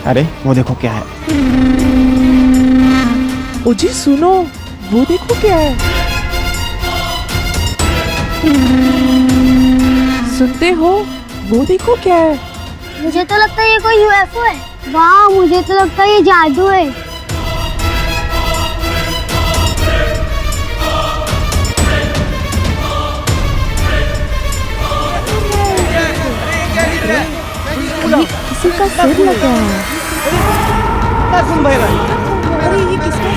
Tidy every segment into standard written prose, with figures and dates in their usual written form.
अरे वो देखो क्या है। ओ जी सुनो, वो देखो क्या है। सुनते हो, वो देखो क्या है। मुझे तो लगता है ये कोई यूएफओ है। वाह, मुझे तो लगता है ये जादू है। किसी का सिर लगा है। अरे ये किसका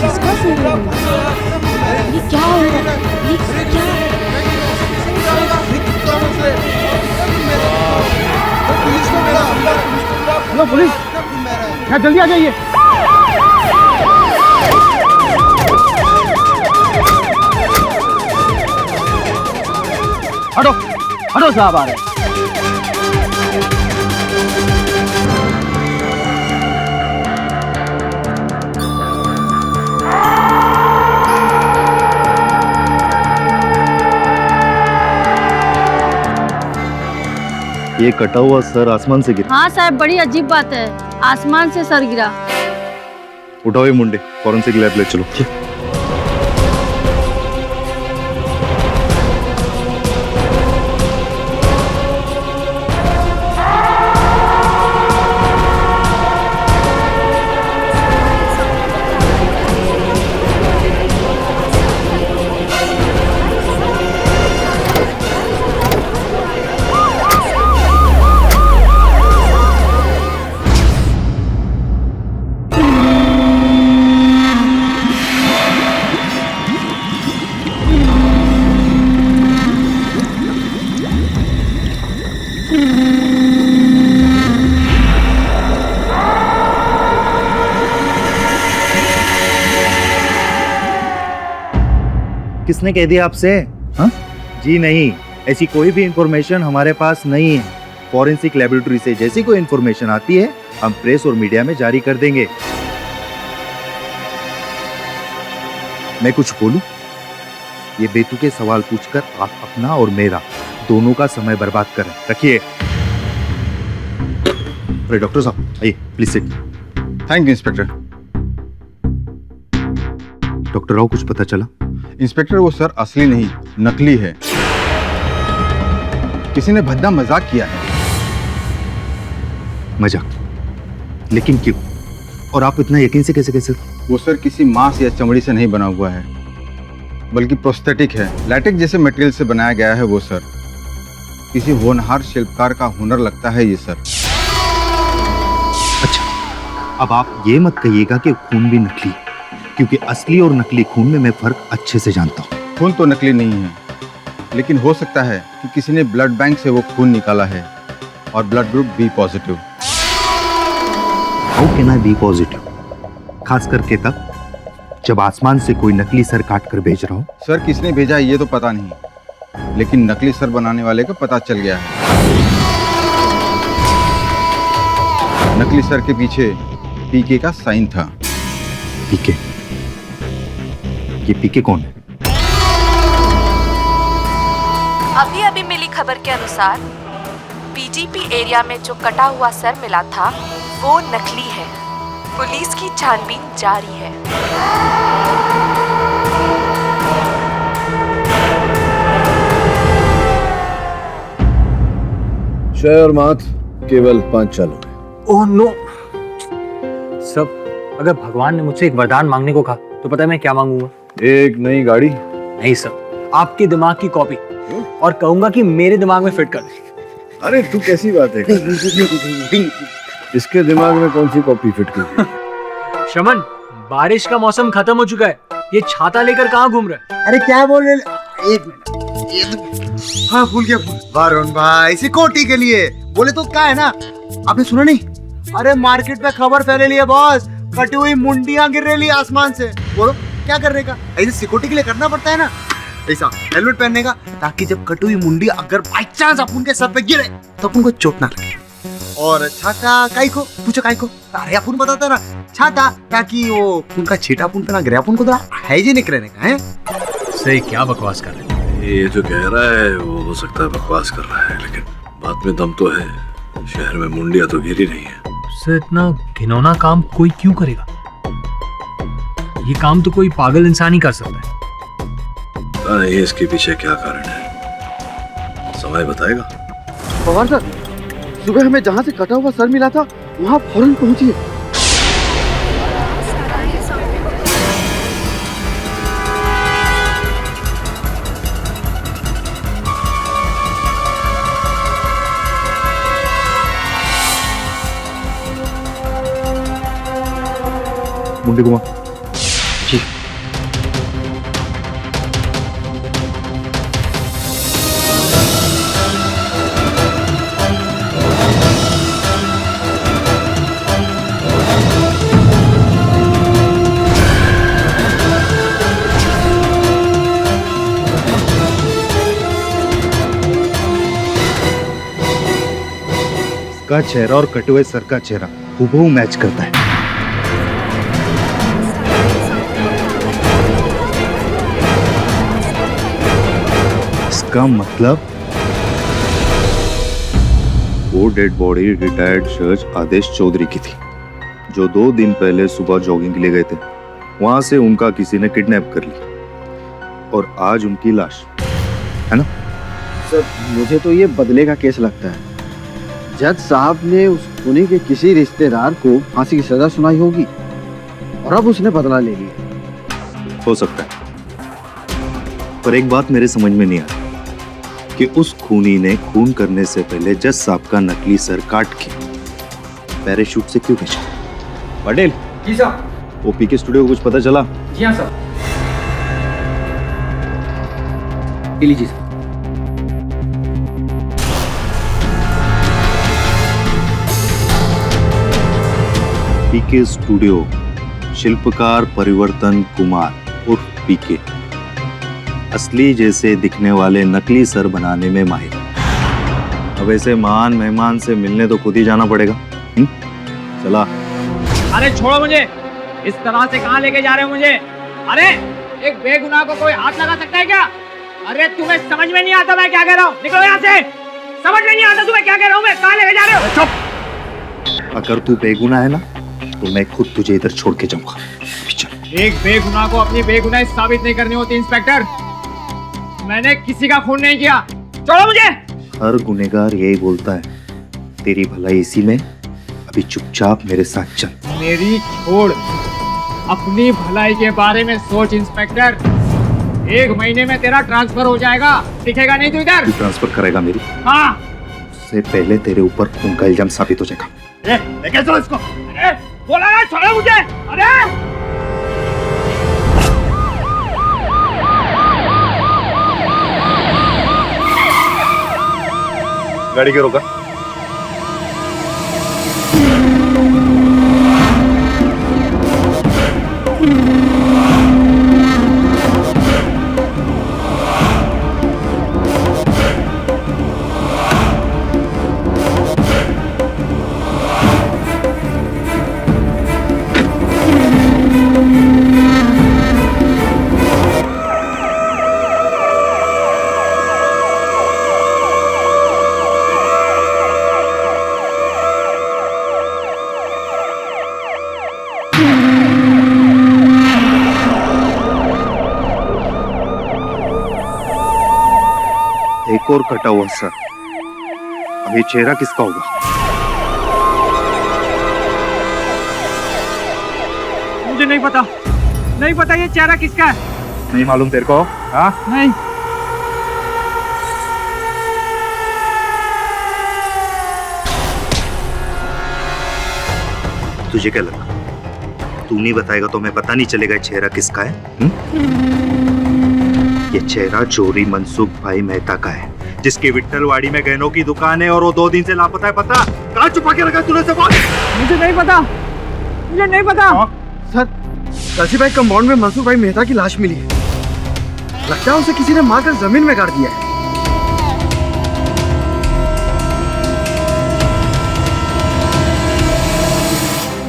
किसका सिर है? ये क्या हो रहा है? ये क्या? हेलो पुलिस, क्या जल्दी आ जाइए। हटो हटो साहब आ रहे हैं। ये कटा हुआ सर आसमान से गिरा। हाँ साहब, बड़ी अजीब बात है, आसमान से सर गिरा। उठाओ ये मुंडे, फॉरेंसिक लैब ले चलो। किसने कह दिया आपसे? हाँ? जी नहीं, ऐसी कोई भी इंफॉर्मेशन हमारे पास नहीं है। फॉरेंसिक लेबोरेटरी से जैसी कोई इंफॉर्मेशन आती है हम प्रेस और मीडिया में जारी कर देंगे। मैं कुछ बोलूं? ये बेतुके सवाल पूछकर आप अपना और मेरा दोनों का समय बर्बाद करें। रखिए। अरे डॉक्टर साहब आइए please sit. Thank you inspector. Doctor Rao, कुछ पता चला? इंस्पेक्टर, वो सर असली नहीं, नकली है। किसी ने भद्दा मजाक किया है। मजाक? लेकिन क्यों? और आप इतना यकीन से कैसे कह सकते? वो सर किसी मांस या चमड़ी से नहीं बना हुआ है, बल्कि प्रोस्थेटिक है। लैटेक्स जैसे मटेरियल से बनाया गया है वो सर। किसी होनहार शिल्पकार का हुनर लगता है ये सर। अच्छा, अब आप ये मत कहिएगा कि खून भी नकली है, क्योंकि असली और नकली खून में मैं फर्क अच्छे से जानता हूँ। खून तो नकली नहीं है, लेकिन हो सकता है कि किसी ने ब्लड बैंक से वो खून निकाला है और blood group B positive. How can I be positive? खास करके तब जब आसमान से कोई नकली सर काट कर भेज रहा हो। सर किसने भेजा ये तो पता नहीं, लेकिन नकली सर बनाने वाले का पता चल गया है। नकली सर के पीछे पीके का साइन था। पीके? ये पीके कौन है? अभी अभी मिली खबर के अनुसार पीजीपी एरिया में जो कटा हुआ सर मिला था वो नकली है। पुलिस की छानबीन जारी है। शय और मात केवल 5 चालू है। ओह नो सब, अगर भगवान ने मुझसे एक वरदान मांगने को कहा तो पता है मैं क्या मांगूंगा? एक नई गाड़ी। नहीं सर, आपके दिमाग की कॉपी, और कहूंगा कि मेरे दिमाग में फिट कर दे। अरे तू कैसी बात है? इसके दिमाग में कौन सी कॉपी फिट की? शमन, बारिश का मौसम खत्म हो चुका है, ये छाता लेकर कहाँ घूम रहा है? अरे क्या बोल रहे? एक मिनट, ये तो हाँ भूल गया। वरुण भाई सिक्योरिटी के लिए बोले तो क्या है ना, आपने सुना नहीं? अरे मार्केट में खबर फैले ली है बॉस, कटी हुई मुंडियां गिर रही आसमान से। बोलो क्या करने का? ऐसे सिक्योरिटी के लिए करना पड़ता है ना, ऐसा हेलमेट पहनने का, ताकि जब कटी हुई मुंडी अगर बाई चांस अपन के सर पे गिरे तो अपन को चोट ना लगे। और छाता काई को पूछो, काई को? अरे अपन बताता ना, छाता ताकि वो खून का छींटा अपन पे ना गिरे, अपन को थोड़ा हाइजीनिक रहने का है। सही क्या बकवास कर रहे हैं? ये जो कह रहा है वो हो सकता है बकवास कर रहा है, लेकिन बात में दम तो है। शहर में मुंडिया तो गिरी नहीं है। उससे इतना घिनौना काम कोई क्यों करेगा? ये काम तो कोई पागल इंसान ही कर सकता है। पता नहीं इसके पीछे क्या कारण है, समय बताएगा। पवार सर, सुबह हमें जहाँ से कटा हुआ सर मिला था वहाँ फौरन पहुँचिए। मुंडी घुमा। जी। इसका चेहरा और कटे हुए सर का चेहरा हूबहू मैच करता है। इसका मतलब वो डेड बॉडी रिटायर्ड जज आदेश चौधरी की थी, जो 2 दिन पहले सुबह जॉगिंग के लिए गए थे। वहां से उनका किसी ने किडनैप कर ली और आज उनकी लाश, है ना? सर, मुझे तो ये बदले का केस लगता है। जज साहब ने उस खूनी के किसी रिश्तेदार को फांसी की सजा सुनाई होगी और अब उसने बदला ले लिया। हो सकता है, पर एक बात मेरे समझ में नहीं आ रही कि उस खूनी ने खून करने से पहले जज साहब का नकली सर काट के पैराशूट से क्यों भेजा? पटेल जी साहब। ओपी के स्टूडियो को कुछ पता चला? जी हाँ साहब। लीजिए साहब। पीके स्टूडियो, शिल्पकार परिवर्तन कुमार उर्फ पीके, असली जैसे दिखने वाले नकली सर बनाने में माहिर। अब ऐसे महान मेहमान से मिलने तो खुद ही जाना पड़ेगा। चला। अरे छोड़ो मुझे, इस तरह से कहाँ लेके जा रहे हो मुझे? अरे एक बेगुनाह को कोई हाथ लगा सकता है क्या? अरे तुम्हें समझ में नहीं आता मैं क्या कह रहा हूँ? निकलो यहाँ से। समझ में नहीं आता तुम्हें क्या कह रहा हूँ मैं? कहाँ लेके जा रहे हो? चुप। अगर तू बेगुनाह है ना तो मैं खुद तुझे इधर छोड़ के जाऊंगा। एक बेगुनाह को अपनी बेगुनाही साबित नहीं करनी होती इंस्पेक्टर। मैंने किसी का खून नहीं किया। छोड़ो मुझे। हर गुनहगार यही बोलता है, तेरी भलाई इसी में। अभी चुपचाप मेरे साथ चल। मेरी छोड़, अपनी भलाई के बारे में सोच इंस्पेक्टर। 1 महीने में तेरा ट्रांसफर हो जाएगा, दिखेगा नहीं तू इधर। तू ट्रांसफर करेगा मेरी? हाँ। उससे पहले तेरे ऊपर खून का इल्जाम साबित हो जाएगा। लेके चलो इसको। अरे बोला ना, छोड़ो मुझे। अरे गाड़ी के रोका। एक और कटा हुआ सर। अभी चेहरा किसका होगा? मुझे नहीं पता, नहीं पता ये चेहरा किसका है। नहीं मालूम तेरे को? हाँ? नहीं। तुझे क्या लगा? तू नहीं बताएगा तो मैं पता नहीं चलेगा चेहरा किसका है? ये चेहरा चोरी मनसुख भाई मेहता का है, जिसकी विट्ठलवाड़ी में गहनों की दुकान है और वो 2 दिन से लापता है। पता कहाँ छुपा के रखा तूने सब? मुझे नहीं पता, मुझे नहीं पता। सर, काशी भाई कंपाउंड में मनसुख भाई मेहता की लाश मिली है। लगता है उसे किसी ने मारकर जमीन में गाड़ दिया है।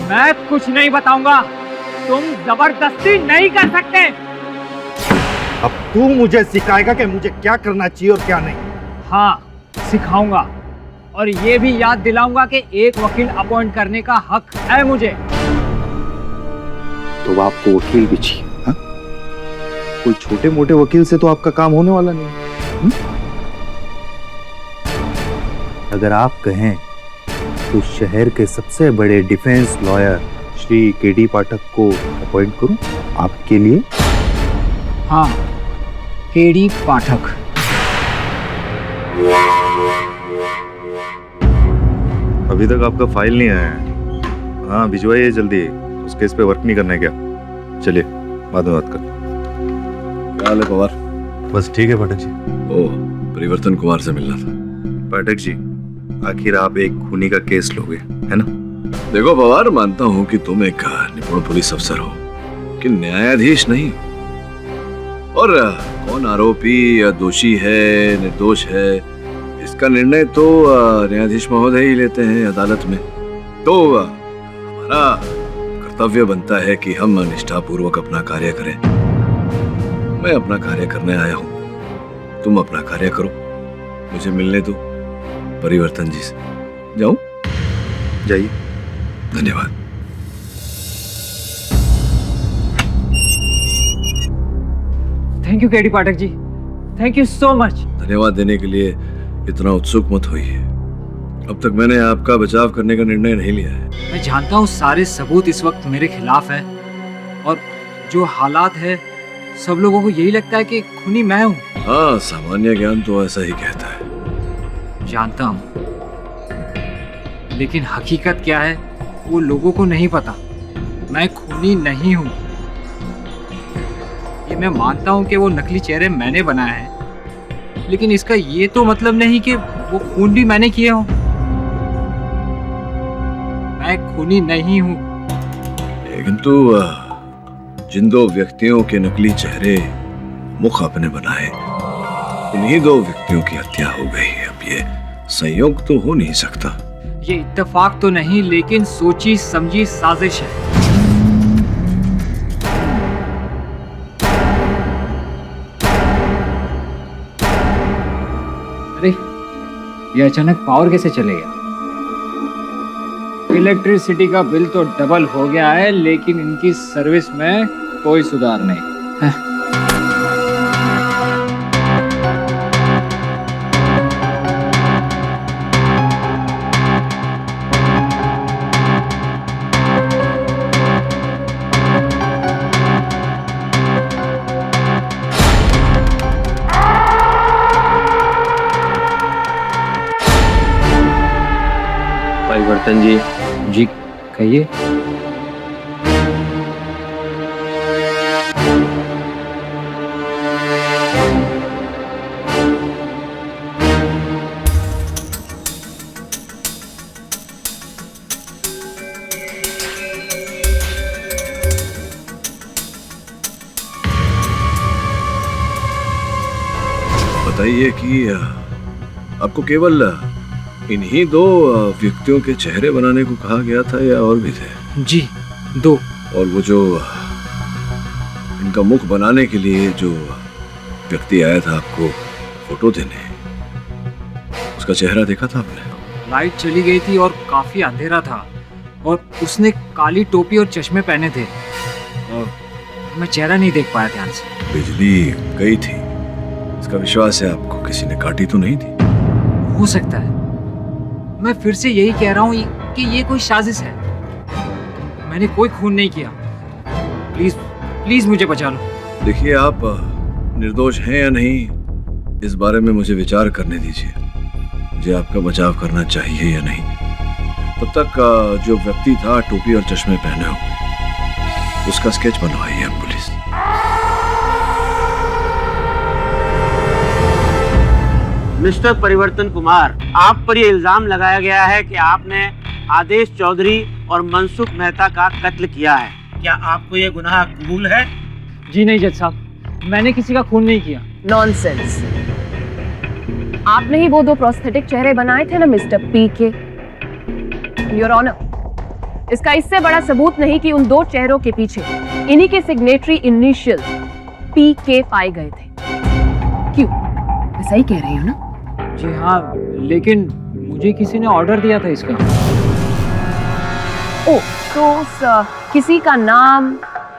मैं कुछ नहीं बताऊंगा, तुम जबरदस्ती नहीं कर सकते। अब तू मुझे सिखाएगा कि मुझे क्या करना चाहिए और क्या नहीं। हाँ, सिखाऊंगा और ये भी याद दिलाऊंगा कि एक वकील अपॉइंट करने का हक है मुझे। तो आपको वकील भी चाहिए? हाँ? कोई छोटे मोटे वकील से तो आपका काम होने वाला नहीं। अगर आप कहें तो शहर के सबसे बड़े डिफेंस लॉयर श्री केडी पाठक को अपॉइंट करूं आपके लिए? हाँ, केडी पाठक। अभी तक आपका फाइल नहीं आया है। हाँ, भिजवाइए जल्दी। उस केस पे वर्क नहीं करना है क्या? चलिए बाद में बात करते हैं। क्या हाल है पवार? बस ठीक है पाठक जी। ओह, परिवर्तन कुमार से मिलना था। पाठक जी, आखिर आप एक खूनी का केस लोगे, है ना? देखो पवार, मानता हूँ कि तुम एक निपुण पुलिस अफसर हो, कि न्यायाधीश नहीं। और कौन आरोपी या दोषी है, निर्दोष है, इसका निर्णय तो न्यायाधीश महोदय ही लेते हैं अदालत में। तो हमारा कर्तव्य बनता है कि हम निष्ठापूर्वक अपना कार्य करें। मैं अपना कार्य करने आया हूँ, तुम अपना कार्य करो। मुझे मिलने दो परिवर्तन जी से। जाऊं? जाइए। धन्यवाद। Thank you KD Pathak ji, thank you so much. धन्यवाद देने के लिए इतना उत्सुक मत होइए। अब तक मैंने आपका बचाव करने का निर्णय नहीं लिया है। मैं जानता हूँ सारे सबूत इस वक्त मेरे खिलाफ हैं और जो हालात है सब लोगों को यही लगता है कि खूनी मैं हूँ। हाँ, सामान्य ज्ञान तो ऐसा ही कहता है। जानता हूँ, लेकिन हकीकत क्या है वो लोगों को नहीं पता। मैं खूनी नहीं हूँ। ये मैं मानता हूँ कि वो नकली चेहरे मैंने बनाए हैं, लेकिन इसका ये तो मतलब नहीं कि वो खून भी मैंने किए हों। मैं खूनी नहीं हूँ। लेकिन तो जिन दो व्यक्तियों के नकली चेहरे मुख आपने बनाए, उन्हीं दो व्यक्तियों की हत्या हो गई। अब ये संयोग तो हो नहीं सकता। ये इत्तेफाक तो नहीं, लेकिन सोची समझी साजिश है। अरे, ये अचानक पावर कैसे चले गया? इलेक्ट्रिसिटी का बिल तो डबल हो गया है, लेकिन इनकी सर्विस में कोई सुधार नहीं। परिवर्तन जी। जी कहिए। बताइए कि आपको केवल इन्हीं दो व्यक्तियों के चेहरे बनाने को कहा गया था या और भी थे? जी, दो। और वो जो इनका मुख बनाने के लिए जो व्यक्ति आया था आपको फोटो देने, उसका चेहरा देखा था आपने? लाइट चली गई थी और काफी अंधेरा था, और उसने काली टोपी और चश्मे पहने थे, और मैं चेहरा नहीं देख पाया ध्यान से। बिजली गई थी, इसका विश्वास है आपको किसी ने काटी तो नहीं थी? हो सकता है। मैं फिर से यही कह रहा हूँ कि ये कोई साजिश है। मैंने कोई खून नहीं किया। प्लीज प्लीज मुझे बचा लो। देखिए, आप निर्दोष हैं या नहीं, इस बारे में मुझे विचार करने दीजिए। मुझे आपका बचाव करना चाहिए या नहीं। तब तक जो व्यक्ति था टोपी और चश्मे पहने हुए, उसका स्केच बनवाइए आप पुलिस। मिस्टर परिवर्तन कुमार, आप पर यह इल्जाम लगाया गया है कि आपने आदेश चौधरी और मनसुख मेहता का कत्ल किया है। क्या आपको यह गुनाह कबूल है? जी नहीं जज साहब, मैंने किसी का खून नहीं किया। नॉनसेंस। आपने ही वो दो प्रोस्थेटिक चेहरे बनाए थे ना मिस्टर पीके। योर ऑनर, इसका इससे बड़ा सबूत नहीं कि उन दो चेहरों के पीछे इन्हीं के सिग्नेटरी इनिशियल पीके पाए गए थे। क्यों? मैं सही कह रही हूँ ना? जी हाँ, लेकिन मुझे किसी ने ऑर्डर दिया था इसका। ओ, तो किसी का नाम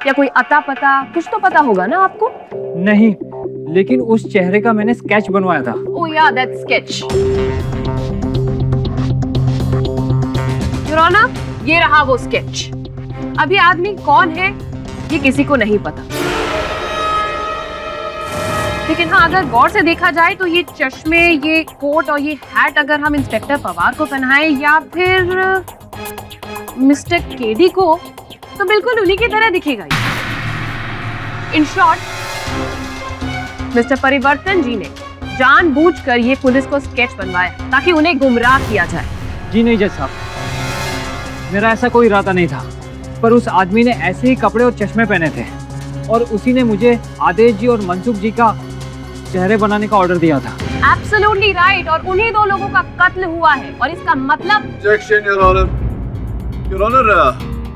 या कोई अता पता कुछ तो पता होगा ना आपको? नहीं, लेकिन उस चेहरे का मैंने स्केच बनवाया था। ओह या, दैट स्केच। योर ऑनर, ये रहा वो स्केच। अभी आदमी कौन है ये किसी को नहीं पता, लेकिन हाँ, अगर गौर से देखा जाए तो ये चश्मे, ये कोट और ये हैट अगर हम इंस्पेक्टर पवार को पहनाएं या फिर मिस्टर केडी को, तो बिल्कुल उन्हीं की तरह दिखेगा ये। इन शॉर्ट, मिस्टर परिवर्तन जी ने जानबूझकर ये पुलिस को स्केच बनवाया ताकि उन्हें गुमराह किया जाए। जी नहीं जज साहब, मेरा ऐसा कोई इरादा नहीं था, पर उस आदमी ने ऐसे ही कपड़े और चश्मे पहने थे और उसी ने मुझे आदेश जी और मनसुख जी का चेहरे बनाने का ऑर्डर दिया था। एब्सोल्युटली राइट, और उन्हीं दो लोगों का कत्ल हुआ है, और इसका मतलब objection your honour. Your honour,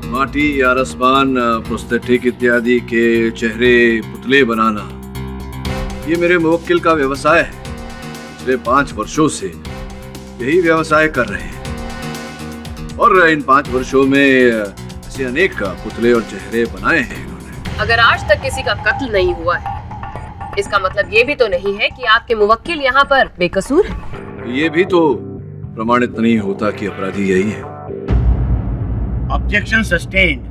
माटी या रसमान, प्रोस्थेटिक इत्यादि के चेहरे पुतले बनाना ये मेरे मुवक्किल का व्यवसाय है। पिछले 5 वर्षों से यही व्यवसाय कर रहे हैं और इन 5 वर्षों में ऐसे अनेक पुतले और चेहरे बनाए हैं इन्होंने। अगर आज तक किसी का कत्ल नहीं हुआ है, इसका मतलब ये भी तो नहीं है कि आपके मुवक्किल यहाँ पर बेकसूर है। ये भी तो प्रमाणित नहीं होता कि अपराधी यही है। Objection sustained.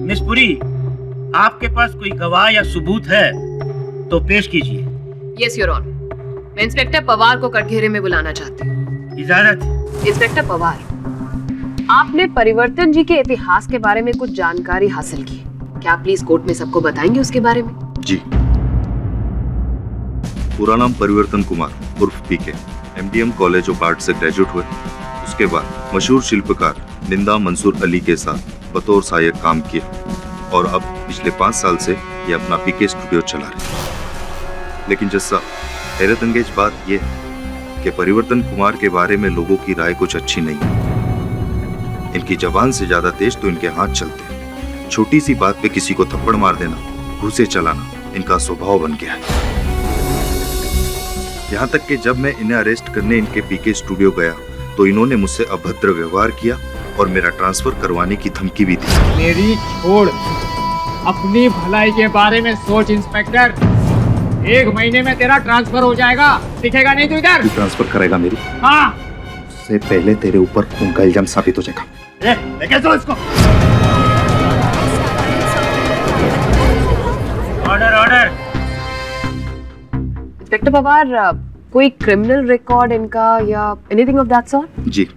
मिस पुरी, आपके पास कोई गवाह या सबूत है तो पेश कीजिए। यस योर ऑनर, मैं इंस्पेक्टर पवार को कटघरे में बुलाना चाहती हूँ। इजाजत। इंस्पेक्टर पवार, आपने परिवर्तन जी के इतिहास के बारे में कुछ जानकारी हासिल की, क्या आप प्लीज कोर्ट में सबको बताएंगे उसके बारे में? जी। पूरा नाम परिवर्तन कुमार उर्फ पीके, एमडीएम कॉलेज ऑफ आर्ट से ग्रेजुएट हुए। उसके बाद मशहूर शिल्पकार निंदा मंसूर अली के साथ बतौर सहायक काम किया और अब पिछले 5 साल से ये अपना पीके स्टूडियो चला रहे हैं। लेकिन जैसा हैरत अंगेज बात यह है कि परिवर्तन कुमार के बारे में लोगों की राय कुछ अच्छी नहीं है। इनकी जबान से ज्यादा तेज तो इनके हाथ चलते हैं। छोटी सी बात पे किसी को थप्पड़ मार देना, घूंसे चलाना इनका स्वभाव बन गया है। यहाँ तक कि जब मैं इन्हें अरेस्ट करने इनके पीके स्टूडियो गया तो इन्होंने मुझसे अभद्र व्यवहार किया और मेरा ट्रांसफर करवाने की धमकी भी दी। मेरी छोड़, अपनी भलाई के बारे में सोच इंस्पेक्टर। 1 महीने में तेरा ट्रांसफर हो जाएगा, दिखेगा नहीं तू इधर। ट्रांसफर करेगा मेरी? हाँ। उससे पहले तेरे ऊपर खून का इल्जाम साबित हो जाएगा। लेके चलो इसको। Order order. इंस्पेक्टर पवार, कोई क्रिमिनल रिकॉर्ड इनका या एनीथिंग ऑफ दैट सॉर्ट? जी।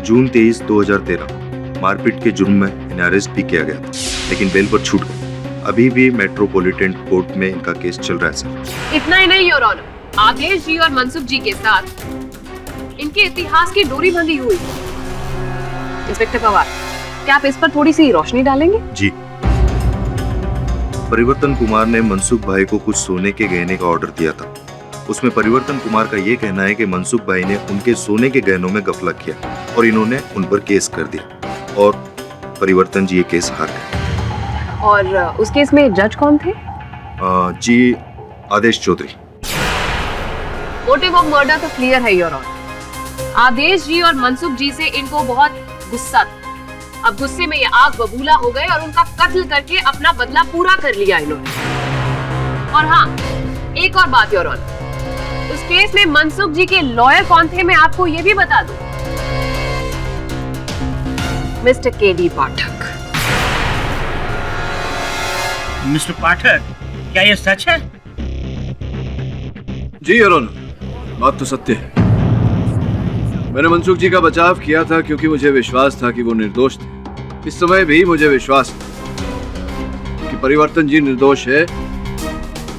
जून 23, 2013 मारपीट के जुर्म में इन्हें अरेस्ट भी किया गया था, लेकिन बेल पर छूट गए। अभी भी मेट्रोपॉलिटन कोर्ट में इनका केस चल रहा है सर। इतना ही नहीं योर ऑनर, आदेश जी और मनसुख जी के साथ इनके इतिहास की डोरी बंधी हुई। इंस्पेक्टर पवार, क्या आप इस पर थोड़ी सी रोशनी डालेंगे? जी। परिवर्तन कुमार ने मनसुख भाई को कुछ सोने के गहने का ऑर्डर दिया था। उसमें परिवर्तन कुमार का ये कहना है कि मनसुख भाई ने उनके सोने के गहनों में गफलत किया और इन्होंने उन पर केस कर दिया और परिवर्तन जी ये केस हार गए। और उस केस में जज कौन थे? जी, आदेश चौधरी। मोटिव ऑफ मर्डर तो क्लियर है योर ऑनर। आदेश जी और मनसुख जी से इनको बहुत गुस्सा था। अब गुस्से में ये आग बबूला हो गए और उनका कत्ल करके अपना बदला पूरा कर लिया इन्होंने। और हाँ, एक और बात योर ऑनर, उस केस में मनसुख जी के लॉयर कौन थे मैं आपको ये भी बता दूं, मिस्टर केडी पाठक। मिस्टर पाठक, क्या ये सच है? जी योर ऑनर, बात तो सत्य है। मैंने मनसुख जी का बचाव किया था क्योंकि मुझे विश्वास था कि वो निर्दोष थे। इस समय भी मुझे विश्वास है कि परिवर्तन जी निर्दोष है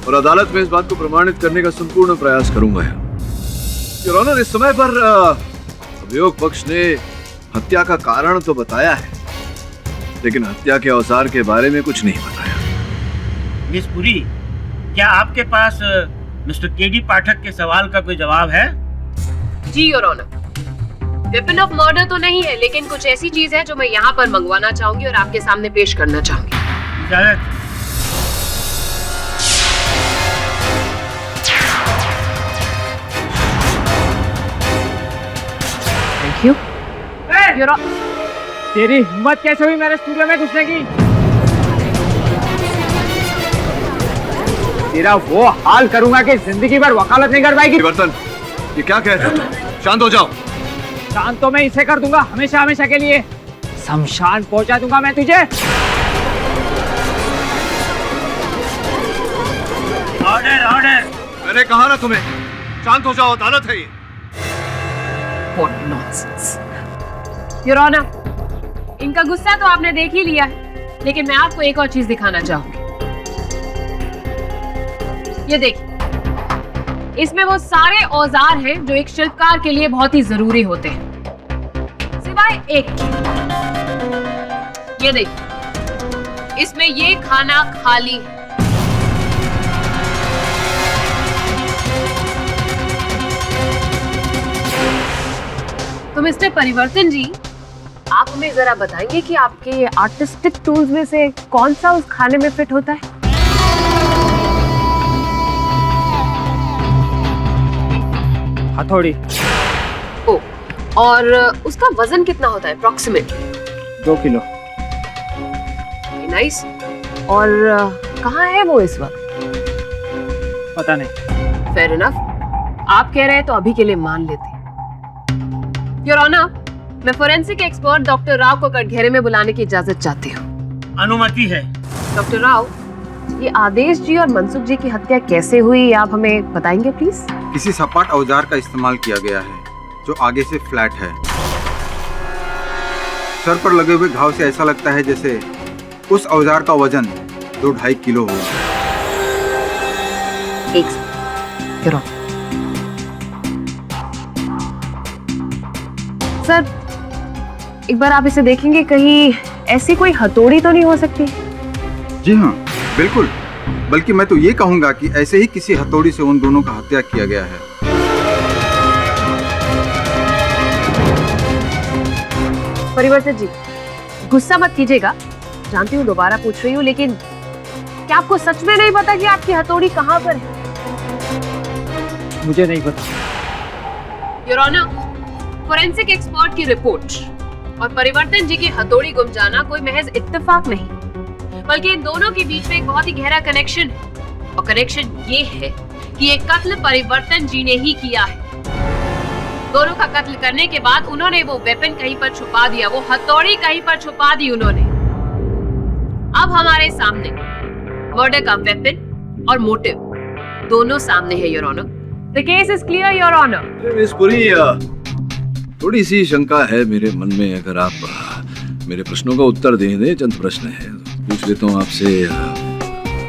और अदालत में इस बात को प्रमाणित करने का संपूर्ण प्रयास करूंगा। योर ऑनर, इस समय पर अभियोग पक्ष ने हत्या का कारण तो बताया है, लेकिन हत्या के औजार के बारे में कुछ नहीं बताया। मिस पुरी, क्या आपके पास मिस्टर केडी पाठक के सवाल का कोई जवाब है? जी your honour, weapon of murder तो नहीं है, लेकिन कुछ ऐसी चीज है जो मैं यहाँ पर मंगवाना चाहूंगी और आपके सामने पेश करना चाहूंगी। इजाजत। यू। तेरी हिम्मत कैसे हुई मेरे स्टूडियो में घुसने की? तेरा वो हाल करूंगा कि जिंदगी भर वकालत नहीं कर पाएगी। परिवर्तन, ये क्या कह रहे हो? शांत हो जाओ। शांत तो मैं इसे कर दूंगा हमेशा हमेशा के लिए। शमशान पहुंचा दूंगा मैं तुझे। Order order. मैंने कहा ना तुम्हें, शांत हो जाओ, अदालत है ये। What nonsense. Your Honor, इनका गुस्सा तो आपने देख ही लिया है, लेकिन मैं आपको एक और चीज दिखाना चाहूंगी। ये देखिए, इसमें वो सारे औजार हैं जो एक शिल्पकार के लिए बहुत ही जरूरी होते हैं, सिवाय एक के। ये देखिए, इसमें ये खाना खाली है। तो मिस्टर परिवर्तन जी, आप हमें जरा बताएंगे कि आपके आर्टिस्टिक टूल्स में से कौन सा उस खाने में फिट होता है? हथौड़ी। ओ, और उसका वजन कितना होता है अप्रॉक्सीमेट? 2 किलो। नाइस। और कहाँ है वो इस वक्त? पता नहीं। फेयर इनफ, आप कह रहे हैं तो अभी के लिए मान लेते हैं। योर ऑनर, मैं फोरेंसिक एक्सपर्ट डॉक्टर राव को कटघरे में बुलाने की इजाजत चाहती हूँ। अनुमति है। डॉक्टर राव, ये आदेश जी और मनसुख जी की हत्या कैसे हुई, आप हमें बताएंगे प्लीज? किसी सपाट औजार का इस्तेमाल किया गया है जो आगे से फ्लैट है। सर पर लगे हुए घाव से ऐसा लगता है जैसे उस औजार का वजन 2-2.5 किलो हो। एक सेकंड। Your honour. सर, एक बार आप इसे देखेंगे, कहीं ऐसी कोई हथौड़ी तो नहीं हो सकती? जी हाँ, बिल्कुल। बल्कि मैं तो ये कहूंगा कि ऐसे ही किसी हथौड़ी से उन दोनों का हत्या किया गया है। परिवर्तन जी, गुस्सा मत कीजिएगा, जानती हूँ दोबारा पूछ रही हूँ, लेकिन क्या आपको सच में नहीं पता कि आपकी हथौड़ी कहाँ पर है? मुझे नहीं पता। योर ऑनर, फोरेंसिक एक्सपर्ट की रिपोर्ट और परिवर्तन जी की हथौड़ी गुम जाना कोई महज इत्तेफाक नहीं, बल्कि इन दोनों के बीच में एक बहुत ही गहरा कनेक्शन है। और कनेक्शन ये है कि ये कत्ल परिवर्तन जी ने ही किया है। दोनों का कत्ल करने के बाद उन्होंने वो वेपन कहीं पर छुपा दिया, वो हथौड़ी कहीं पर छुपा दी उन्होंने। अब हमारे सामने मर्डर का वेपन और मोटिव दोनों सामने है, your honour. The case is clear, your honour. इस पूरी थोड़ी सी शंका है मेरे मन में। अगर आप मेरे प्रश्नों का उत्तर दें, चंद प्रश्न है पूछ लेता हूँ आपसे।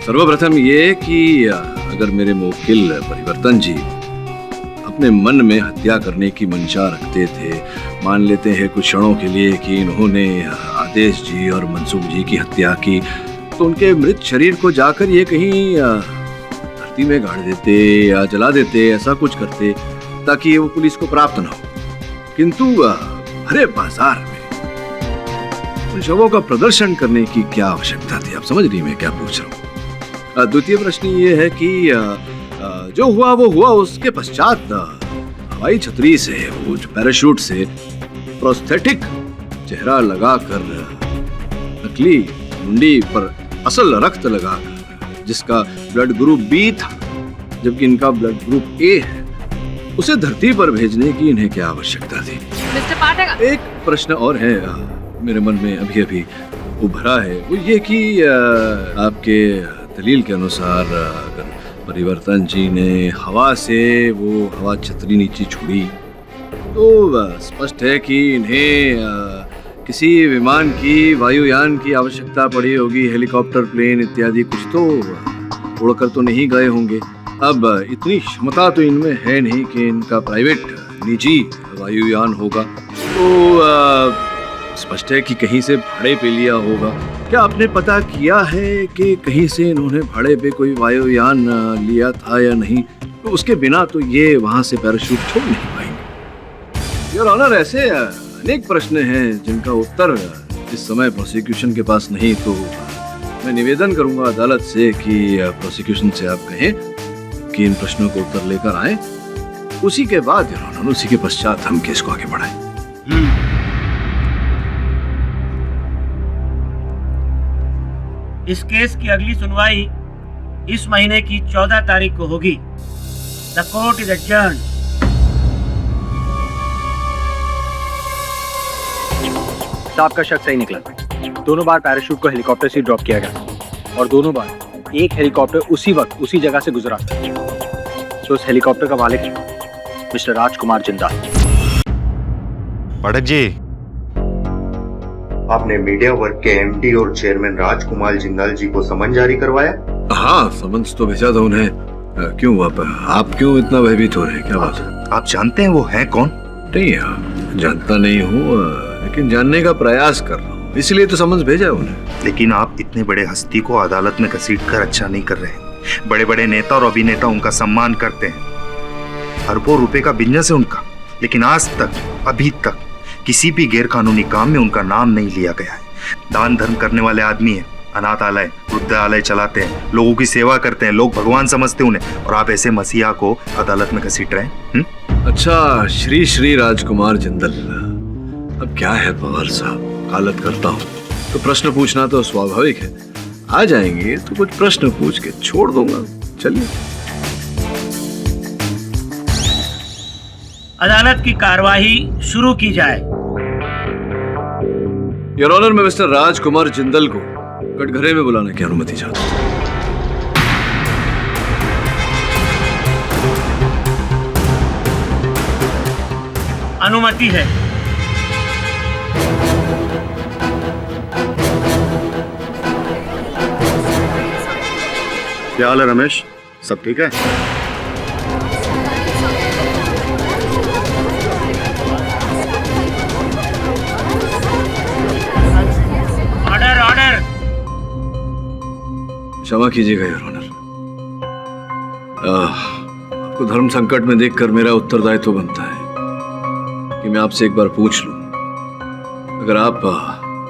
सर्वप्रथम ये कि अगर मेरे मुवक्किल परिवर्तन जी अपने मन में हत्या करने की मंशा रखते थे, मान लेते हैं कुछ क्षणों के लिए कि इन्होंने आदेश जी और मनसुख जी की हत्या की, तो उनके मृत शरीर को जाकर ये कहीं धरती में गाड़ देते या जला देते, ऐसा कुछ करते ताकि वो पुलिस को प्राप्त न हो। किंतु भरे बाजार में उन शवों का प्रदर्शन करने की क्या आवश्यकता थी? आप समझ रही मैं क्या पूछ रहा हूँ? द्वितीय प्रश्न ये है कि जो हुआ वो हुआ, उसके पश्चात हवाई छतरी से, वो जो पैराशूट से प्रोस्थेटिक चेहरा लगाकर, नकली मुंडी पर असल रक्त लगाकर, जिसका ब्लड ग्रुप बी था जबकि इनका ब्लड ग्रुप ए है, उसे धरती पर भेजने की इन्हें क्या आवश्यकता थी? मिस्टर पाठक, एक प्रश्न और है मेरे मन में अभी अभी उभरा है, वो ये कि आपके दलील के अनुसार अगर परिवर्तन जी ने हवा से वो हवा छतरी नीचे छोड़ी, तो स्पष्ट है कि इन्हें किसी विमान की, वायुयान की आवश्यकता पड़ी होगी, हेलीकॉप्टर, प्लेन इत्यादि, कुछ तो उड़कर तो नहीं गए होंगे। अब इतनी क्षमता तो इनमें है नहीं कि इनका प्राइवेट निजी वायुयान होगा, तो स्पष्ट है कि कहीं से भाड़े पे लिया होगा। क्या आपने पता किया है कि कहीं से इन्होंने भाड़े पे कोई वायुयान लिया था या नहीं? तो उसके बिना तो ये वहां से पैराशूट छोड़ नहीं पाएंगे। योर ऑनर, ऐसे अनेक प्रश्न हैं जिनका उत्तर इस समय प्रोसिक्यूशन के पास नहीं, तो मैं निवेदन करूंगा अदालत से कि प्रोसिक्यूशन से आप कहें कि इन प्रश्नों को उत्तर लेकर आए, उसी के बाद योर ऑनर, उसी के पश्चात हम केस को आगे बढ़ाएं। इस केस की अगली सुनवाई इस महीने की 14 तारीख को होगी। The court is adjourned. साहब का शक सही निकला। दोनों बार पैराशूट को हेलीकॉप्टर से ड्रॉप किया गया और दोनों बार एक हेलीकॉप्टर उसी वक्त उसी जगह से गुजरा। तो उस हेलीकॉप्टर का मालिक मिस्टर राजकुमार जिंदाल। पाठक जी, आपने मीडिया वर्क के एमडी और चेयरमैन राजकुमार जिंदाल जी को समन जारी करवाया? हाँ, समन्स तो भेजा था उन्हें। क्यों आप क्यों इतना भयभीत हो रहे हैं? क्या बात है? आप जानते हैं वो हैं कौन? नहीं, जानता नहीं हूँ, लेकिन जानने का प्रयास कर रहा हूँ, इसलिए तो समन्स भेजा उन्हें। लेकिन आप इतने बड़े हस्ती को अदालत में घसीटकर अच्छा नहीं कर रहे। बड़े बड़े नेता और अभिनेता उनका सम्मान करते हैं, अरबों रुपए का बिजनेस है उनका, लेकिन आज तक अभी तक किसी भी गैर कानूनी काम में उनका नाम नहीं लिया गया है। दान धर्म करने वाले आदमी हैं, अनाथालय वृद्धालय चलाते हैं, लोगों की सेवा करते हैं, लोग भगवान समझते उन्हें, और आप ऐसे मसीहा को अदालत में घसीट रहे हैं। अच्छा, श्री श्री राजकुमार जिंदल, अब क्या है पवार साहब, वकालत करता हूँ तो प्रश्न पूछना तो स्वाभाविक है। आ जाएंगे तो कुछ प्रश्न पूछ के छोड़ दूंगा। चलिए। अदालत की कार्यवाही शुरू की जाए। योर ऑनर, मैं मिस्टर राजकुमार जिंदल को कटघरे में बुलाने की अनुमति चाहता हूँ। अनुमति है। क्या हाल है रमेश, सब ठीक है? Order order. क्षमा कीजिएगा योर ऑनर, आपको धर्म संकट में देखकर मेरा उत्तरदायित्व बनता है कि मैं आपसे एक बार पूछ लूं, अगर आप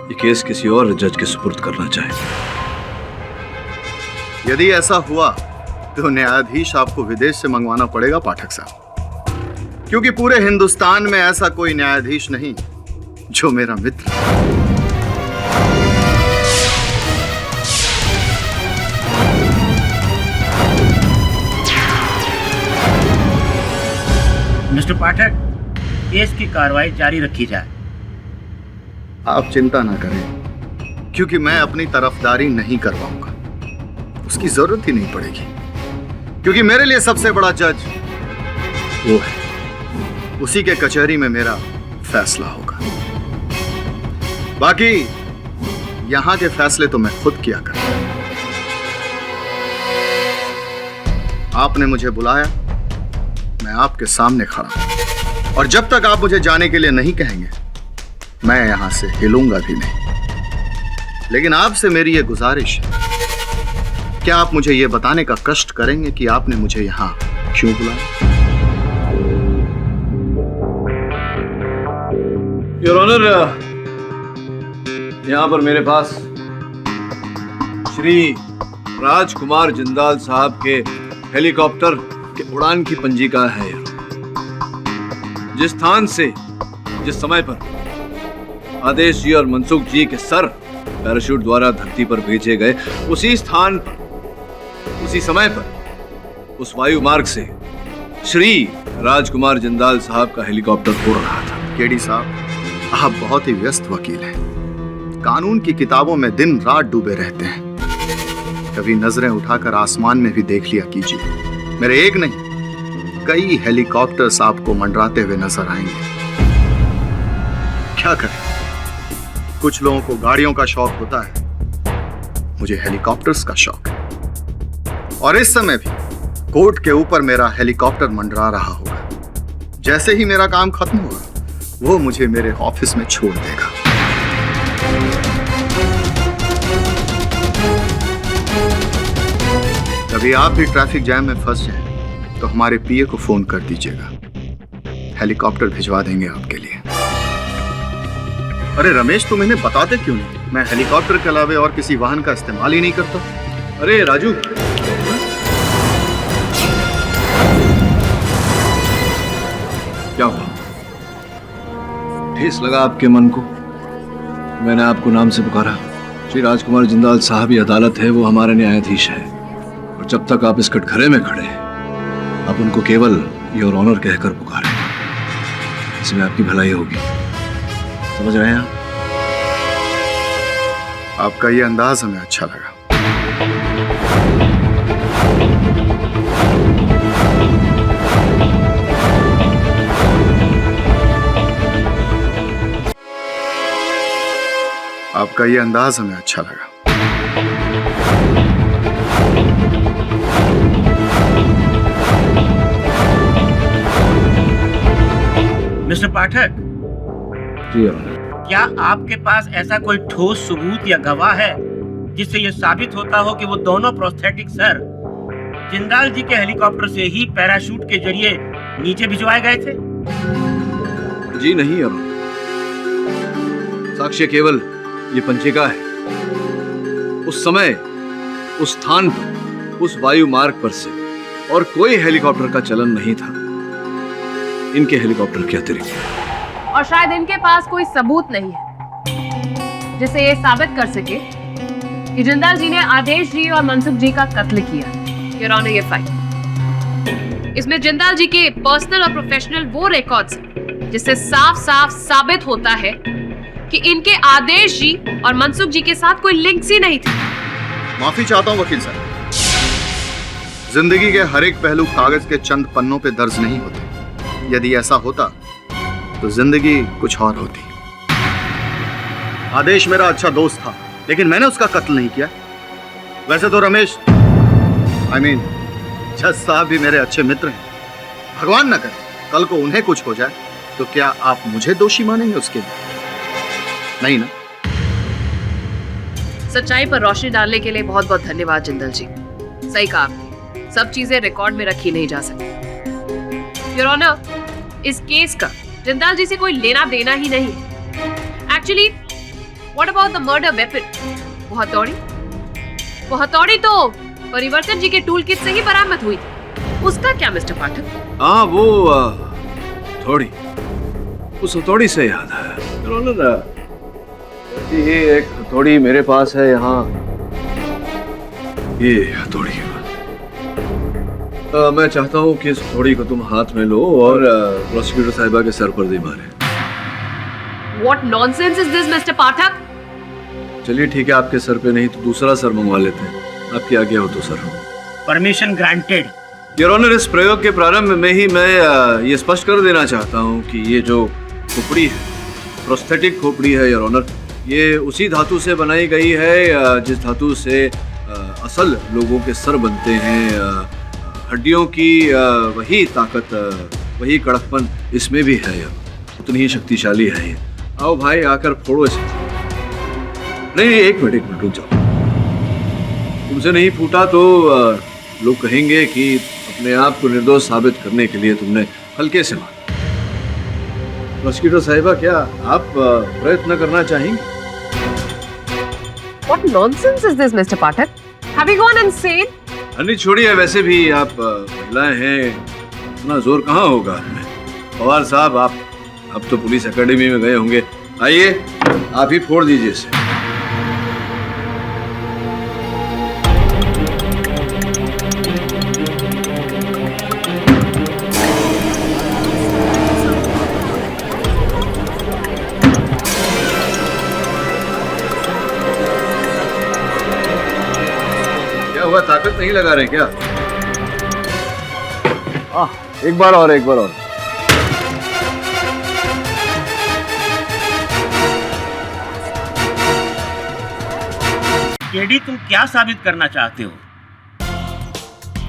ये केस किसी और जज के सुपुर्द करना चाहें। यदि ऐसा हुआ तो न्यायाधीश आपको विदेश से मंगवाना पड़ेगा पाठक साहब, क्योंकि पूरे हिंदुस्तान में ऐसा कोई न्यायाधीश नहीं जो मेरा मित्र है। मिस्टर पाठक, केस की कार्रवाई जारी रखी जाए। आप चिंता ना करें, क्योंकि मैं अपनी तरफदारी नहीं करवाऊंगा, उसकी जरूरत ही नहीं पड़ेगी, क्योंकि मेरे लिए सबसे बड़ा जज वो है, उसी के कचहरी में मेरा फैसला होगा। बाकी यहां के फैसले तो मैं खुद किया करता हूं। आपने मुझे बुलाया, मैं आपके सामने खड़ा हूं, और जब तक आप मुझे जाने के लिए नहीं कहेंगे मैं यहां से हिलूंगा भी नहीं। लेकिन आपसे मेरी ये गुजारिश है, क्या आप मुझे ये बताने का कष्ट करेंगे कि आपने मुझे यहां क्यों बुलाया? योर ऑनर, यहां पर मेरे पास श्री राजकुमार जिंदाल साहब के हेलीकॉप्टर के उड़ान की पंजिका है। जिस स्थान से जिस समय पर आदेश जी और मनसुख जी के सर पैराशूट द्वारा धरती पर भेजे गए, उसी स्थान पर उसी समय पर उस वायु मार्ग से श्री राजकुमार जिंदाल साहब का हेलीकॉप्टर उड़ रहा था। केडी साहब, आप बहुत ही व्यस्त वकील हैं, कानून की किताबों में दिन रात डूबे रहते हैं। कभी नजरें उठाकर आसमान में भी देख लिया कीजिए, मेरे एक नहीं कई हेलीकॉप्टर्स आपको मंडराते हुए नजर आएंगे। क्या करें, कुछ लोगों को गाड़ियों का शौक होता है, मुझे हेलीकॉप्टर्स का शौक है। और इस समय भी कोर्ट के ऊपर मेरा हेलीकॉप्टर मंडरा रहा होगा। जैसे ही मेरा काम खत्म होगा, वो मुझे मेरे ऑफिस में छोड़ देगा। कभी आप भी ट्रैफिक जैम में फंस जाए तो हमारे पीए को फोन कर दीजिएगा, हेलीकॉप्टर भिजवा देंगे आपके लिए। अरे रमेश, तुम इन्हें बताते क्यों नहीं? मैं हेलीकॉप्टर के अलावा और किसी वाहन का इस्तेमाल ही नहीं करता। अरे राजू, क्या हुआ? ठेस लगा आपके मन को, मैंने आपको नाम से पुकारा। श्री राजकुमार जिंदाल साहब ही अदालत है, वो हमारे न्यायाधीश है, और जब तक आप इस कटघरे में खड़े हैं आप उनको केवल योर ऑनर कहकर पुकारें, इसमें आपकी भलाई होगी। समझ रहे हैं आप? आपका ये अंदाज हमें अच्छा लगा। आपका ये अंदाज हमें अच्छा लगा। Mister Pathak, ji your honour. क्या आपके पास ऐसा कोई ठोस सबूत या गवाह है जिससे यह साबित होता हो कि वो दोनों प्रोस्थेटिक सर जिंदाल जी के हेलीकॉप्टर से ही पैराशूट के जरिए नीचे भिजवाए गए थे? जी नहीं योर ऑनर, साक्ष्य केवल ये पंचिका है। उस समय, उस स्थान पर, उस वायु मार्ग पर से और कोई हेलीकॉप्टर का चलन नहीं था, इनके हेलीकॉप्टर के अतिरिक्त। और शायद इनके पास कोई सबूत नहीं है जिसे ये साबित कर सके कि जिंदाल जी ने आदेश जी और मनसुख जी का कत्ल किया। योर ऑनर, ये फाइल, इसमें जिंदाल जी के पर्सनल और प्रोफेशनल वो रिकॉर्ड्स हैं जिससे साफ साफ साबित होता है कि इनके आदेश जी और मनसुख जी के साथ कोई लिंक्स ही नहीं थे। माफी चाहता हूं वकील साहब, जिंदगी के हर एक पहलू कागज के चंद पन्नों पे दर्ज नहीं होते। यदि ऐसा होता तो जिंदगी कुछ और होती। आदेश मेरा अच्छा दोस्त था, लेकिन मैंने उसका कत्ल नहीं किया। वैसे तो रमेश जज साहब भी मेरे अच्छे मित्र हैं। भगवान न करे कल को उन्हें कुछ हो जाए तो क्या आप मुझे दोषी मानेंगे उसके लिए? नहीं ना? सच्चाई पर रोशनी डालने के लिए बहुत बहुत धन्यवाद जिंदल जी। सही कहा आपने, सब चीजें रिकॉर्ड में रखी नहीं जा सकती। योर ऑनर, इस केस का जिंदाल जी से कोई लेना देना ही नहीं। Actually what about the murder weapon? वो हथौड़ी तो परिवर्तन जी के टूल किट से ही बरामद हुई थी, उसका क्या मिस्टर पाठक? हाँ, वो हथौड़ी, उस हथौड़ी से याद है योर ऑनर, ये एक हथौड़ी मेरे पास है यहाँ, ये हथौड़ी। मैं चाहता हूँ कि इस हथौड़ी को तुम हाथ में लो और प्रोसिक्यूटर साहिबा के सर पर दे मारे। What nonsense is this, Mr. पाठक? चलिए ठीक है, आपके सर पे नहीं तो दूसरा सर मंगवा लेते हैं। आपकी आज्ञा हो तो sir. Permission granted. Your honour, इस प्रयोग के प्रारंभ में ही मैं ये स्पष्ट कर देना चाहता हूँ कि ये जो खोपड़ी है, प्रोस्थेटिक खोपड़ी है योर ऑनर, ये उसी धातु से बनाई गई है जिस धातु से असल लोगों के सर बनते हैं। हड्डियों की वही ताकत, वही कड़कपन इसमें भी है, उतनी ही शक्तिशाली है ये। आओ भाई, आकर फोड़ो इसे। नहीं, एक मिनट रुक जाओ। तुमसे नहीं फूटा तो लोग कहेंगे कि अपने आप को निर्दोष साबित करने के लिए तुमने हल्के से मारा। प्रोसिक्यूटर साहिबा, क्या आप प्रयत्न करना चाहेंगे? What nonsense is this, Mr. Pathak? Have you gone insane? नहीं छोड़िए, वैसे भी आप महिलाएं हैं, इतना जोर कहाँ होगा हमें। पवार साहब, आप अब तो पुलिस एकेडमी में गए होंगे, आइए आप ही फोड़ दीजिए इसे। क्या हुआ, ताकत नहीं लगा रहे क्या? एक बार और। केडी, तुम क्या साबित करना चाहते हो?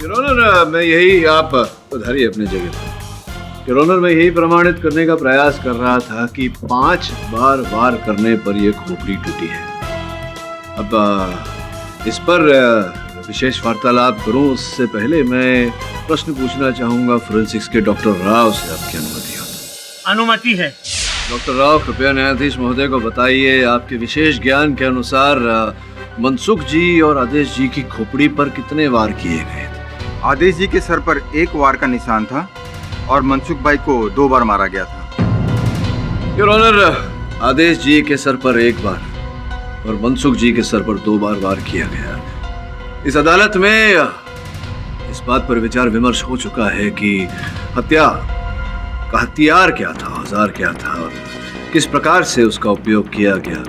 योर ऑनर, मैं यही, आप उधारी अपनी जगह पर। योर ऑनर, मैं यही प्रमाणित करने का प्रयास कर रहा था कि 5 बार वार करने पर यह खोपड़ी टूटी है। अब इस पर विशेष वार्तालाप करूं उससे पहले मैं प्रश्न पूछना चाहूंगा फोरेंसिक्स के डॉक्टर राव से, आपकी अनुमति हो तो? अनुमति है। डॉक्टर राव, कृपया न्यायाधीश महोदय को बताइए, आपके विशेष ज्ञान के अनुसार मनसुख जी और आदेश जी की खोपड़ी पर कितने वार किए गए थे? आदेश जी के सर पर 1 वार का निशान था और मनसुख भाई को 2 बार मारा गया था। योर ऑनर, आदेश जी के सर पर एक बार और मनसुख जी के सर पर 2 बार वार किया गया। इस अदालत में इस बात पर विचार विमर्श हो चुका है कि हत्या का हथियार क्या था, औजार क्या था और किस प्रकार से उसका उपयोग किया गया।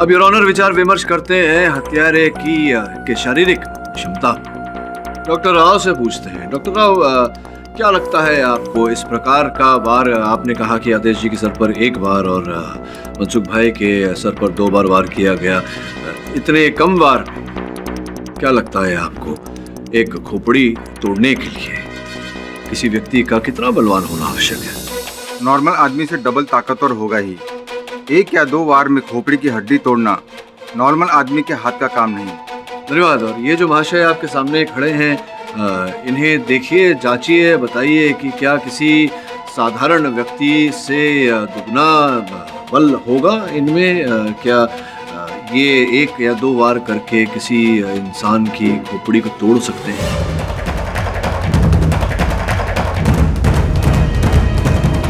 अब योर ऑनर विचार विमर्श करते हैं हत्यारे की शारीरिक क्षमता। डॉक्टर राव से पूछते हैं। डॉक्टर राव, क्या लगता है आपको इस प्रकार का वार, आपने कहा कि आदेश जी के सर पर 1 बार और मनसुख भाई के सर पर 2 बार वार किया गया, इतने कम वार, क्या लगता है आपको एक खोपड़ी तोड़ने के लिए किसी व्यक्ति का कितना बलवान होना आवश्यक है? नॉर्मल आदमी से डबल ताकतवर होगा ही। 1 या 2 वार में खोपड़ी की हड्डी तोड़ना नॉर्मल आदमी के हाथ का काम नहीं। धन्यवाद। और ये जो महाशय आपके सामने खड़े हैं, इन्हें देखिए, जांचिए, बताइए कि क्या किसी साधारण व्यक्ति से दुगना बल होगा इनमें? क्या ये 1 या 2 वार करके किसी इंसान की खोपड़ी को तोड़ सकते हैं?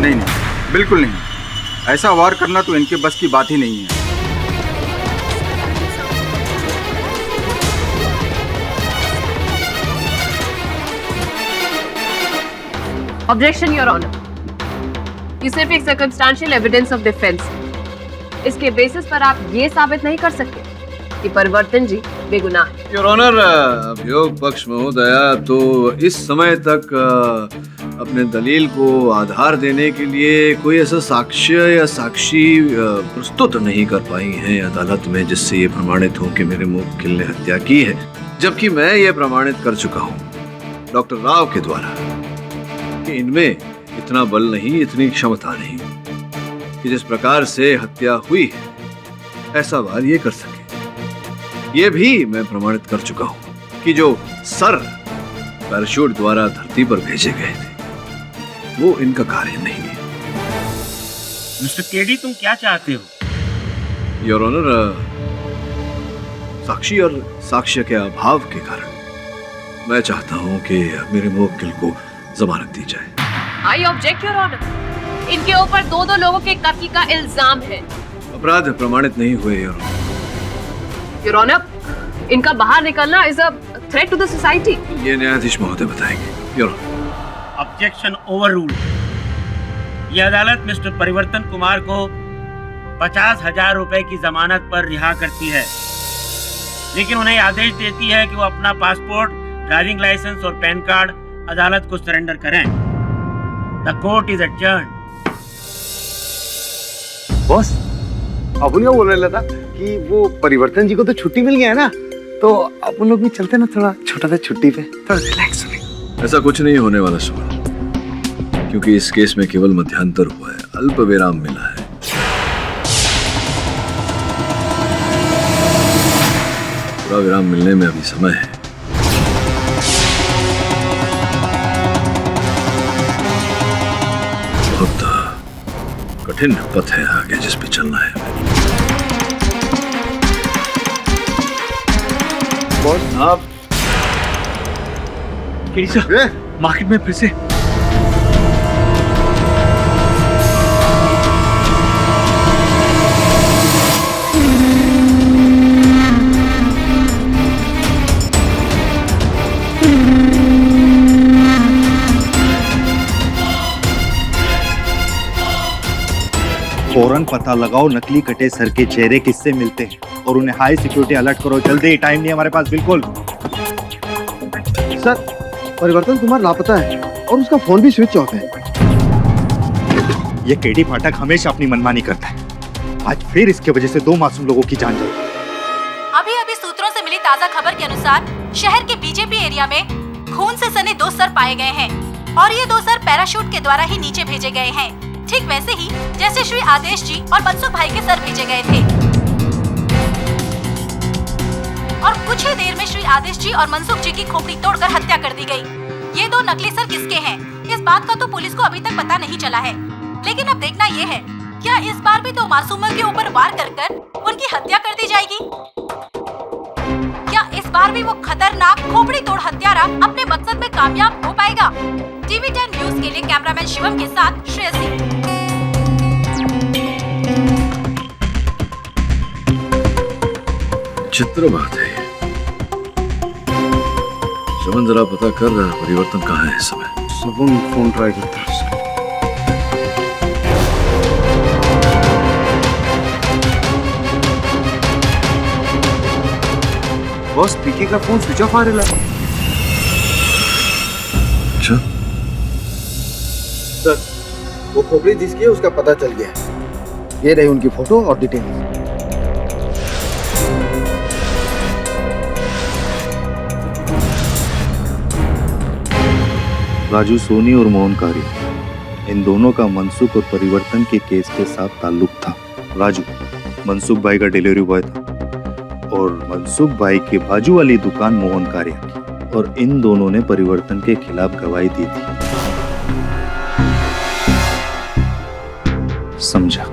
नहीं, बिल्कुल नहीं। ऐसा वार करना तो इनके बस की बात ही नहीं है। ऑब्जेक्शन योर ऑनर, ये सिर्फ एक सर्कमस्टेंशियल एविडेंस ऑफ डिफेंस। इसके बेसिस पर आप ये साबित नहीं कर सकते कि परिवर्तन जी बेगुनाह है। योर ऑनर, अभियोग पक्ष महोदया तो इस समय तक अपने दलील को आधार देने के लिए कोई ऐसा साक्ष्य या साक्षी प्रस्तुत नहीं कर पाई हैं अदालत में जिससे ये प्रमाणित हो कि मेरे मुवक्किल ने हत्या की है, जबकि मैं ये प्रमाणित कर चुका हूँ डॉक्टर राव के द्वारा कि इनमें इतना बल नहीं, इतनी क्षमता नहीं कि जिस प्रकार से हत्या हुई है ऐसा वार ये कर सके। ये भी मैं प्रमाणित कर चुका हूं कि जो सर पैराशूट द्वारा धरती पर भेजे गए थे वो इनका कार्य नहीं है। मिस्टर केडी, तुम क्या चाहते हो? योर ऑनर, साक्षी और साक्ष्य के अभाव के कारण मैं चाहता हूं कि मेरे मुवक्किल को जमानत दी जाए। आई ऑब्जेक्ट योर ऑनर, इनके ऊपर 2 लोगों के कत्ल का इल्जाम है। अपराध प्रमाणित नहीं हुए योर ऑनर, इनका बाहर निकलना is a threat to the society. ये न्यायाधीश महोदय बताएंगे। Your honour, objection overruled. यह अदालत मिस्टर परिवर्तन कुमार को 50,000 रुपए की जमानत पर रिहा करती है, लेकिन उन्हें आदेश देती है कि वो अपना पासपोर्ट, ड्राइविंग लाइसेंस और पैन कार्ड अदालत को सरेंडर करें। The court is adjourned. Boss, अपन क्या बोल रहे था कि वो परिवर्तन जी को तो छुट्टी मिल गया है ना, तो अपन लोग भी चलते ना थोड़ा छोटा सा छुट्टी पे, थोड़ा रिलैक्स हो। ऐसा कुछ नहीं होने वाला सुमन, क्योंकि इस केस में केवल मध्यांतर हुआ है, अल्प विराम मिला है। पूरा विराम मिलने में अभी समय है। बहुत कठिन पथ है आगे जिस पे चलना है। बॉस, आप मार्केट में फिर से फौरन पता लगाओ नकली कटे सर के चेहरे किससे मिलते हैं और उन्हें हाई सिक्योरिटी अलर्ट करो जल्दी, टाइम नहीं हमारे पास बिल्कुल। सर, परिवर्तन कुमार लापता है और उसका फोन भी स्विच ऑफ है। ये केडी फाटक हमेशा अपनी मनमानी करता है, आज फिर इसके वजह से 2 मासूम लोगों की जान गई। अभी सूत्रों से मिली ताजा खबर के अनुसार शहर के बीजेपी एरिया में खून से सने 2 सर पाए गए हैं और ये 2 सर पैराशूट के द्वारा ही नीचे भेजे गए हैं, ठीक वैसे ही जैसे श्री आदेश जी और मनसुख भाई के सर भेजे गए थे। और कुछ ही देर में श्री आदेश जी और मनसुख जी की खोपड़ी तोड़कर हत्या कर दी गई। ये 2 नकली सर किसके हैं, इस बात का तो पुलिस को अभी तक पता नहीं चला है, लेकिन अब देखना ये है क्या इस बार भी 2 मासूमों के ऊपर वार कर उनकी हत्या कर दी जाएगी। क्या इस बार भी वो खतरनाक खोपड़ी तोड़ हत्यारा अपने मकसद में कामयाब हो पाएगा? टीवी 10 न्यूज के लिए कैमरामैन शिवम के साथ श्रेयसी। विचित्र बात है ये। शमन जरा पता कर रहा परिवर्तन कहाँ है इस समय। सबून फोन ट्राई करता है। बॉस पीके का फोन स्विच ऑफ आ रहा है। अच्छा सर, वो खोपड़ी जिसकी है उसका पता चल गया है। ये रही उनकी फोटो और डिटेल। राजू सोनी और मोहन कारिया, इन दोनों का मनसुख और परिवर्तन के केस के साथ ताल्लुक था। राजू मनसुख भाई का डिलीवरी बॉय था और मनसुख भाई के बाजू वाली दुकान मोहन कारिया की, और इन दोनों ने परिवर्तन के खिलाफ गवाही दी थी। समझा?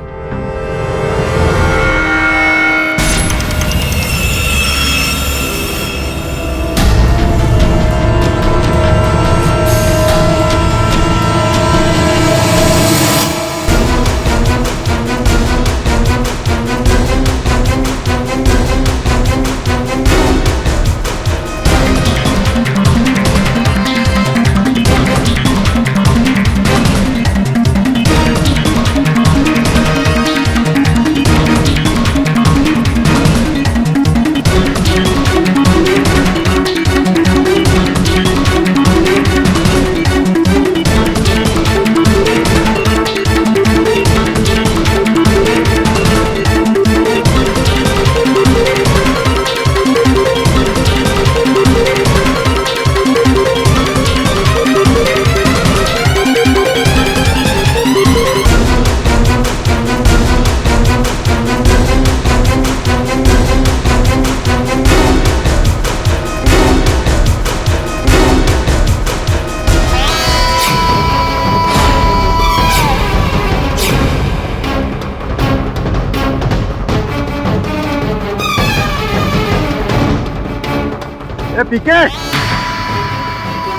पीके,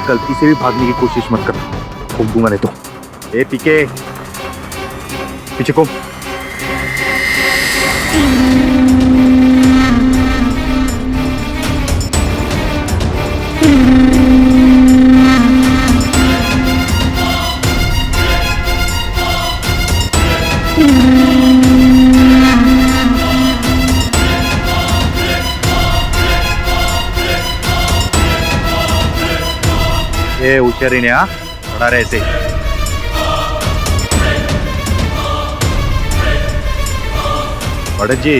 गलती से भी भागने की कोशिश मत करना, घूम दूंगा नहीं तो। ए पीके, पीछे को। ए हुशियारी हाँ, खड़ा रहे ऐसे। भड़क जी,